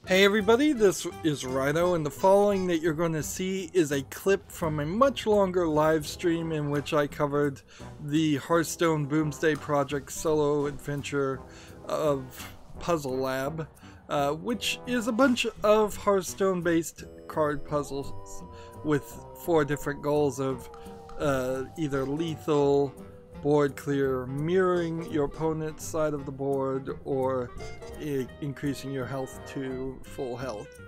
Hey everybody, this is Rydo, and the following that you're going to see is a clip from a much longer live stream in which I covered the Hearthstone Boomsday Project solo adventure of Puzzle Lab, which is a bunch of Hearthstone based card puzzles with 4 different goals of either lethal, board clear, mirroring your opponent's side of the board, or increasing your health to full health.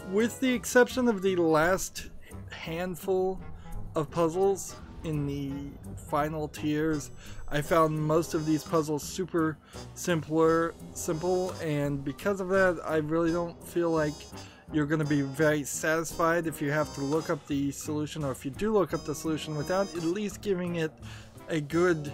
With the exception of the last handful of puzzles in the final tiers, I found most of these puzzles super simple, and because of that, I really don't feel like you're going to be very satisfied if you have to look up the solution, or if you do look up the solution without at least giving it a good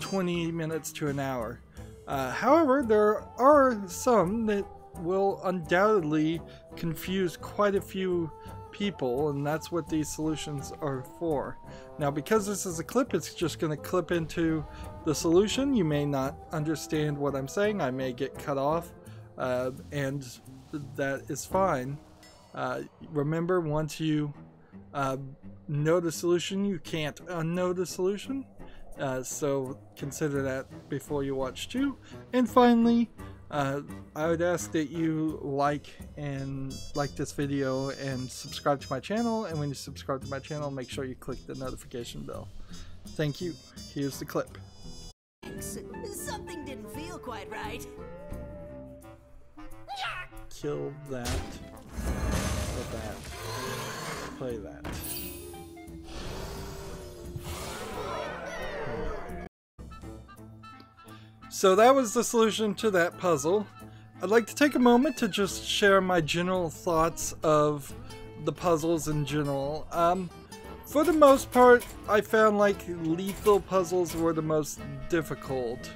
20 minutes to an hour. However, there are some that will undoubtedly confuse quite a few people, and that's what these solutions are for. Now, because this is a clip, it's just going to clip into the solution. You may not understand what I'm saying. I may get cut off, and that is fine. Remember, once you know the solution, you can't unknow the solution. So consider that before you watch too. And finally, I would ask that you like this video and subscribe to my channel. And when you subscribe to my channel, make sure you click the notification bell. Thank you. Here's the clip. Something didn't feel quite right. Kill that. With that. Play that. So that was the solution to that puzzle. I'd like to take a moment to just share my general thoughts of the puzzles in general. For the most part, I found like lethal puzzles were the most difficult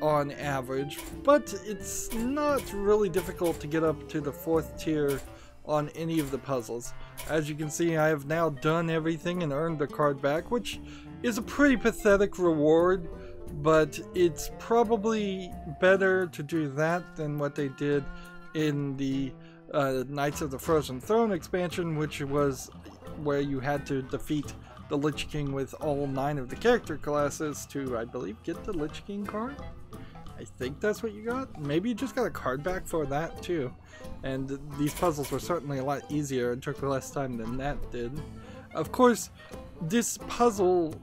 on average, but it's not really difficult to get up to the 4th tier on any of the puzzles. As you can see, I have now done everything and earned the card back, which is a pretty pathetic reward. But it's probably better to do that than what they did in the Knights of the Frozen Throne expansion, which was where you had to defeat the Lich King with all 9 of the character classes to, I believe, get the Lich King card. I think that's what you got. Maybe you just got a card back for that too. And these puzzles were certainly a lot easier and took less time than that did. Of course, this puzzle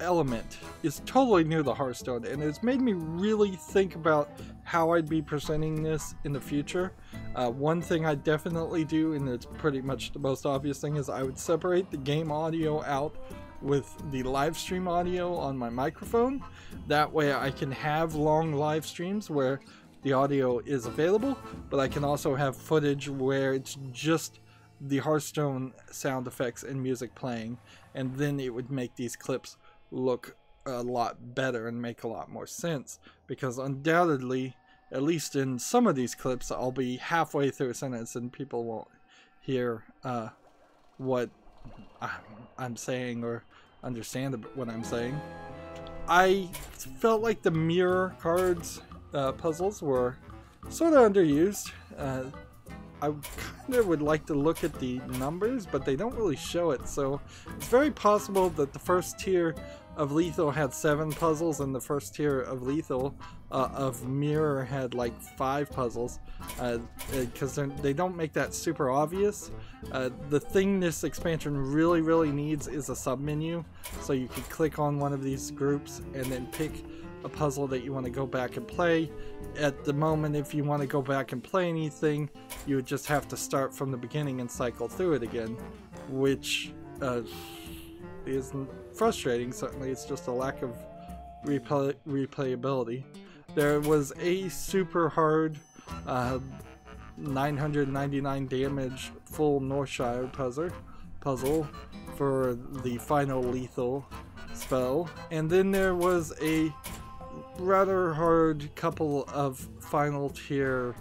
element is totally new to Hearthstone, and it's made me really think about how I'd be presenting this in the future. One thing I definitely do, and it's pretty much the most obvious thing, is I would separate the game audio out with the live stream audio on my microphone. That way I can have long live streams where the audio is available, but I can also have footage where it's just the Hearthstone sound effects and music playing, and then it would make these clips look a lot better and make a lot more sense, because undoubtedly, at least in some of these clips, I'll be halfway through a sentence and people won't hear what I'm saying or understand what I'm saying. I felt like the mirror cards puzzles were sort of underused. I kind of would like to look at the numbers, but they don't really show it, so it's very possible that the first tier of Lethal had 7 puzzles and the first tier of Lethal of Mirror had like 5 puzzles, because they don't make that super obvious. The thing this expansion really needs is a submenu, so you can click on one of these groups and then pick a puzzle that you want to go back and play. At the moment, if you want to go back and play anything, you would just have to start from the beginning and cycle through it again, which is frustrating. Certainly, it's just a lack of replayability. There was a super hard 999 damage full Northshire puzzle for the final lethal spell, and then there was a rather hard couple of final tier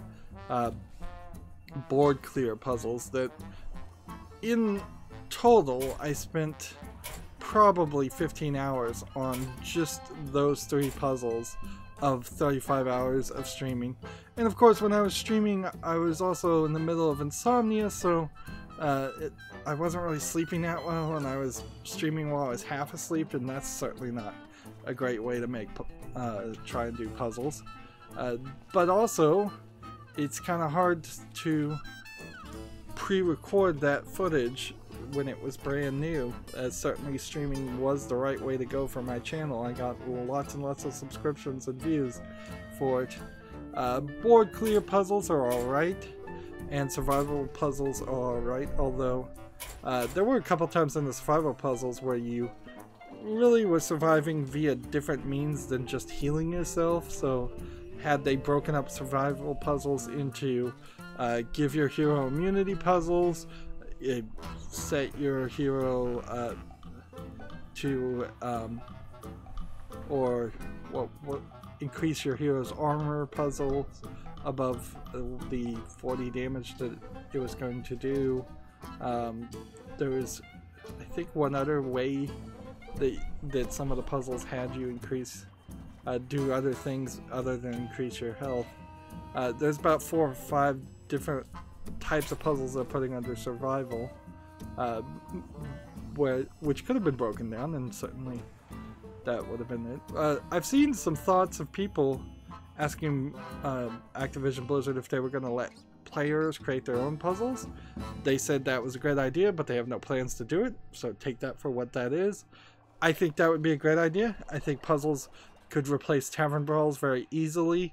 board clear puzzles that in total I spent probably 15 hours on just those 3 puzzles of 35 hours of streaming. And of course, when I was streaming, I was also in the middle of insomnia, so I wasn't really sleeping that well, and I was streaming while I was half asleep, and that's certainly not a great way to try and do puzzles. But also, it's kind of hard to pre-record that footage when it was brand new. Certainly streaming was the right way to go for my channel. I got lots and lots of subscriptions and views for it. Board clear puzzles are alright, and survival puzzles are alright, although there were a couple times in the survival puzzles where you really were surviving via different means than just healing yourself. So had they broken up survival puzzles into give your hero immunity puzzles, set your hero to or what increase your hero's armor puzzle above the 40 damage that it was going to do. There was, I think, one other way that some of the puzzles had you do other things other than increase your health. There's about 4 or 5 different types of puzzles they're putting under survival, which could have been broken down, and certainly that would have been it. I've seen some thoughts of people asking Activision Blizzard if they were going to let players create their own puzzles. They said that was a great idea, but they have no plans to do it, so take that for what that is. I think that would be a great idea. I think puzzles could replace tavern brawls very easily,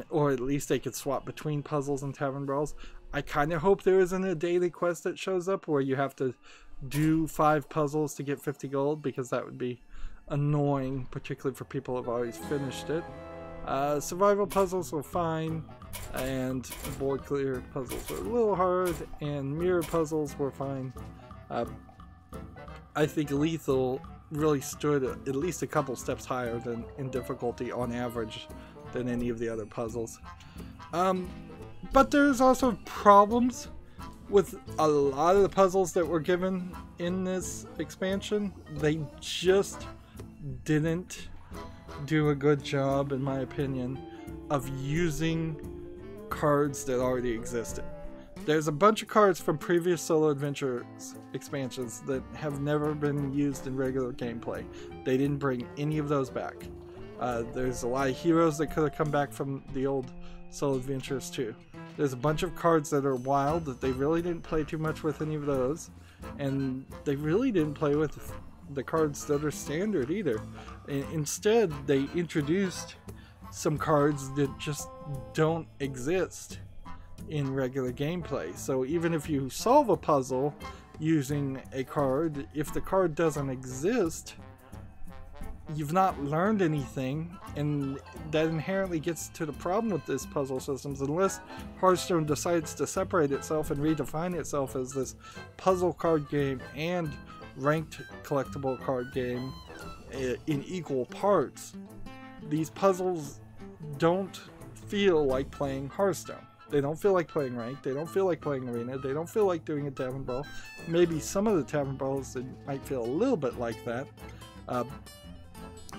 or at least they could swap between puzzles and tavern brawls. I kind of hope there isn't a daily quest that shows up where you have to do 5 puzzles to get 50 gold, because that would be annoying, particularly for people who have already finished it. Survival puzzles were fine, and board clear puzzles were a little hard, and mirror puzzles were fine. I think lethal really stood at least a couple steps higher than in difficulty on average than any of the other puzzles. But there's also problems with a lot of the puzzles that were given in this expansion. They just didn't do a good job, in my opinion, of using cards that already existed. There's a bunch of cards from previous Solo Adventures expansions that have never been used in regular gameplay. They didn't bring any of those back. There's a lot of heroes that could have come back from the old Solo Adventures too. There's a bunch of cards that are wild that they really didn't play too much with any of those, and they really didn't play with the cards that are standard either. Instead, they introduced some cards that just don't exist in regular gameplay. So even if you solve a puzzle using a card, if the card doesn't exist, you've not learned anything, and that inherently gets to the problem with this puzzle systems. Unless Hearthstone decides to separate itself and redefine itself as this puzzle card game and ranked collectible card game in equal parts, these puzzles don't feel like playing Hearthstone. They don't feel like playing ranked, they don't feel like playing arena, they don't feel like doing a tavern brawl. Maybe some of the tavern brawls might feel a little bit like that.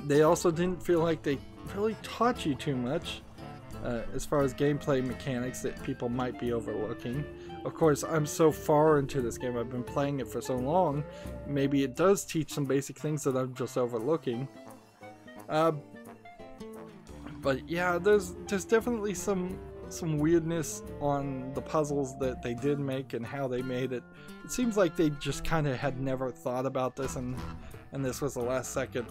They also didn't feel like they really taught you too much as far as gameplay mechanics that people might be overlooking. Of course, I'm so far into this game, I've been playing it for so long, maybe it does teach some basic things that I'm just overlooking. But yeah, there's definitely some weirdness on the puzzles that they did make and how they made it. It seems like they just kind of had never thought about this, and this was a last second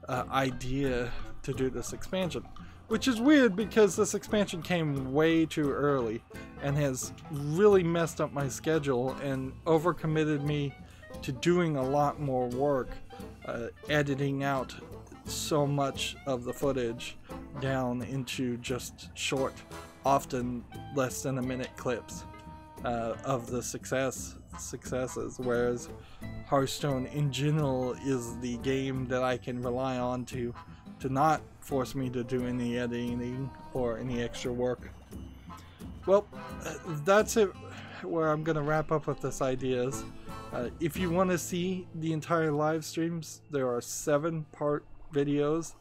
idea to do this expansion. Which is weird, because this expansion came way too early and has really messed up my schedule and overcommitted me to doing a lot more work, editing out so much of the footage down into just short, often less than a minute clips of the successes, whereas Hearthstone in general is the game that I can rely on to not force me to do any editing or any extra work. Well, that's it, where I'm gonna wrap up with this ideas. If you want to see the entire live streams, there are 7-part videos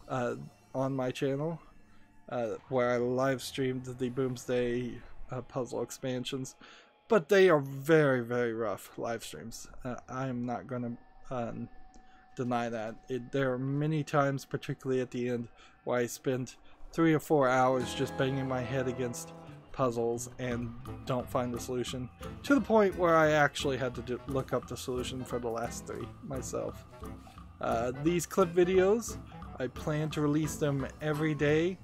on my channel. where I live streamed the Boomsday puzzle expansions, but they are very, very rough live streams. I am not going to deny that. There are many times, particularly at the end, where I spend 3 or 4 hours just banging my head against puzzles and don't find the solution, to the point where I actually had to look up the solution for the last 3 myself. These clip videos, I plan to release them every day,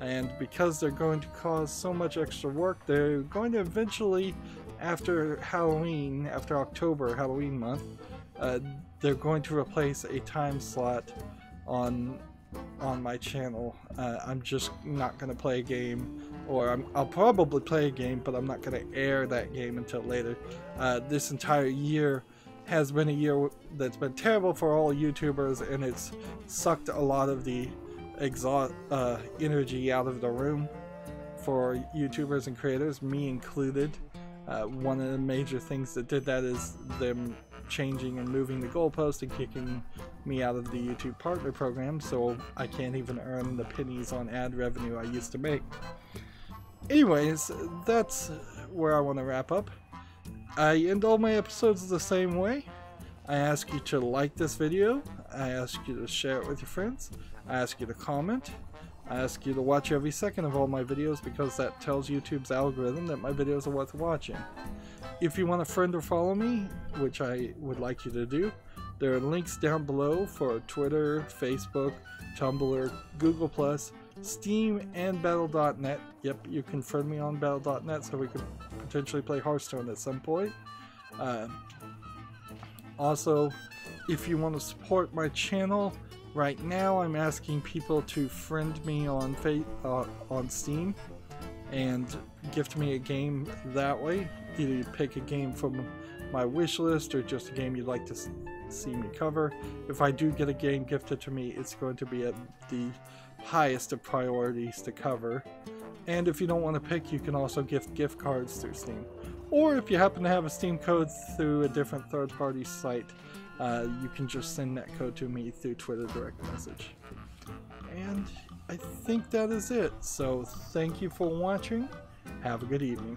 and because they're going to cause so much extra work, they're going to eventually, after Halloween, after October, Halloween month, they're going to replace a time slot on my channel. I'm just not going to play a game, or I'll probably play a game, but I'm not going to air that game until later. This entire year has been a year that's been terrible for all YouTubers, and it's sucked a lot of the energy out of the room for YouTubers and creators, me included. One of the major things that did that is them changing and moving the goalpost and kicking me out of the YouTube partner program, so I can't even earn the pennies on ad revenue I used to make. Anyways, that's where I want to wrap up. I end all my episodes the same way. I ask you to like this video, I ask you to share it with your friends, I ask you to comment, I ask you to watch every second of all my videos, because that tells YouTube's algorithm that my videos are worth watching. If you want to friend or follow me, which I would like you to do, there are links down below for Twitter, Facebook, Tumblr, Google+, Steam, and Battle.net. Yep, you can friend me on Battle.net so we could potentially play Hearthstone at some point. Also, if you want to support my channel, right now I'm asking people to friend me on Steam and gift me a game that way. Either you pick a game from my wish list or just a game you'd like to see me cover. If I do get a game gifted to me, it's going to be at the highest of priorities to cover. And if you don't want to pick, you can also gift cards through Steam. Or if you happen to have a Steam code through a different third-party site, you can just send that code to me through Twitter direct message. And I think that is it. So thank you for watching. Have a good evening.